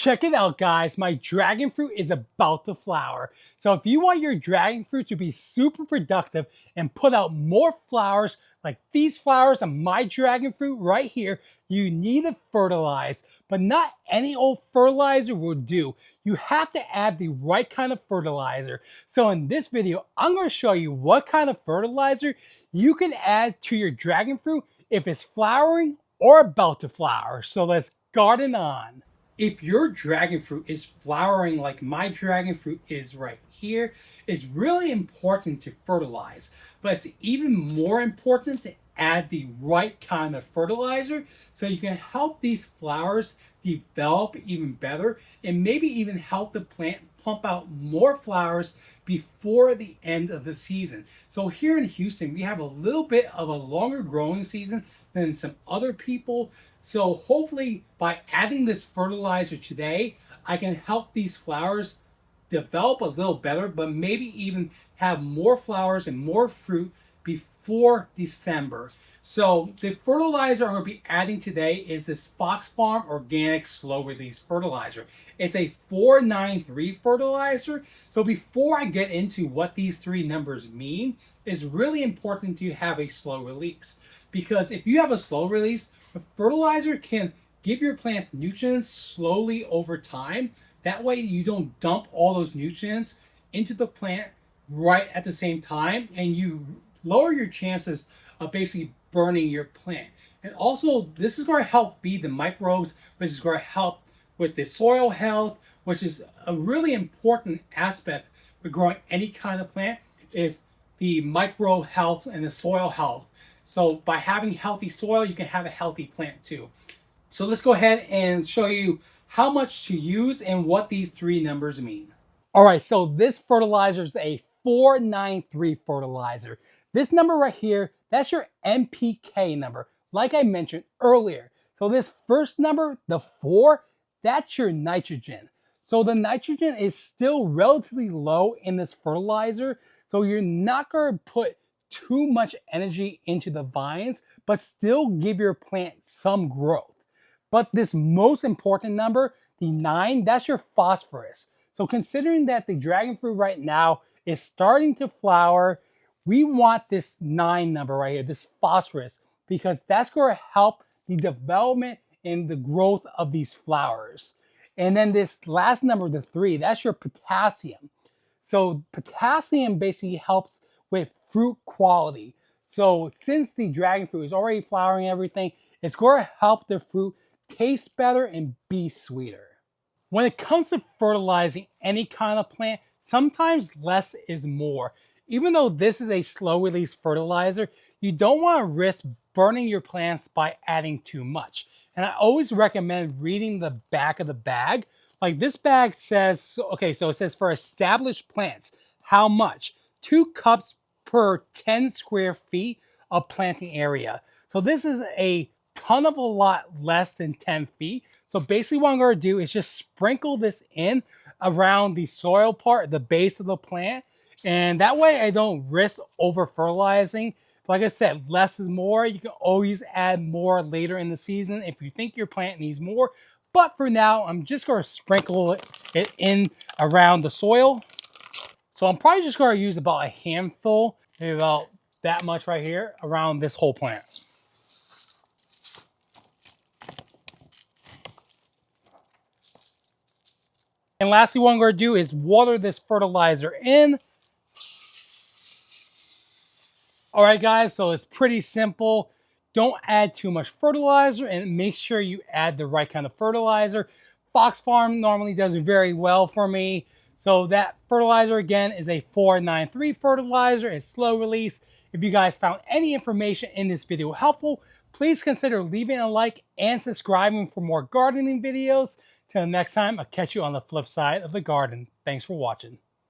Check it out, guys. My dragon fruit is about to flower. So if you want your dragon fruit to be super productive and put out more flowers like these flowers on my dragon fruit right here, you need to fertilize. But not any old fertilizer will do. You have to add the right kind of fertilizer. So in this video, I'm going to show you what kind of fertilizer you can add to your dragon fruit if it's flowering or about to flower. So let's garden on. If your dragon fruit is flowering like my dragon fruit is right here, it's really important to fertilize. But it's even more important to add the right kind of fertilizer so you can help these flowers develop even better and maybe even help the plant pump out more flowers before the end of the season. So here in Houston, we have a little bit of a longer growing season than some other people. So hopefully by adding this fertilizer today, I can help these flowers develop a little better, but maybe even have more flowers and more fruit before December. So the fertilizer I'm going to be adding today is this Fox Farm Organic Slow Release Fertilizer. It's a 493 fertilizer. So before I get into what these three numbers mean, it's really important to have a slow release. Because if you have a slow release, the fertilizer can give your plants nutrients slowly over time. That way you don't dump all those nutrients into the plant right at the same time, and you lower your chances of basically burning your plant. And also, this is going to help feed the microbes, which is going to help with the soil health, which is a really important aspect with growing any kind of plant, is the micro health and the soil health. So by having healthy soil, you can have a healthy plant too. So let's go ahead and show you how much to use and what these three numbers mean. All right, so this fertilizer is a 493 fertilizer. This number right here, that's your NPK number, like I mentioned earlier. So this first number, the 4, that's your nitrogen. So the nitrogen is still relatively low in this fertilizer, so you're not going to put too much energy into the vines, but still give your plant some growth. But this most important number, the 9, that's your phosphorus. So considering that the dragon fruit right now is starting to flower, we want this 9 number right here, this phosphorus, because that's going to help the development and the growth of these flowers. And then this last number, the 3, that's your potassium. So potassium basically helps with fruit quality. So since the dragon fruit is already flowering and everything, it's going to help the fruit taste better and be sweeter. When it comes to fertilizing any kind of plant, sometimes less is more. Even though this is a slow release fertilizer, you don't want to risk burning your plants by adding too much. And I always recommend reading the back of the bag. Like this bag says, okay, so it says for established plants, how much? 2 cups per 10 square feet of planting area. So this is a ton of a lot less than 10 feet. So basically what I'm going to do is just sprinkle this in around the soil part, the base of the plant. And that way I don't risk over fertilizing. Like I said, less is more. You can always add more later in the season if you think your plant needs more. But for now, I'm just going to sprinkle it in around the soil. So I'm probably just going to use about a handful, maybe about that much right here around this whole plant. And lastly, what I'm going to do is water this fertilizer in. All right, guys, so it's pretty simple. Don't add too much fertilizer and make sure you add the right kind of fertilizer. Fox Farm normally does very well for me. So that fertilizer, again, is a 493 fertilizer. It's slow release. If you guys found any information in this video helpful, please consider leaving a like and subscribing for more gardening videos. Till next time, I'll catch you on the flip side of the garden. Thanks for watching.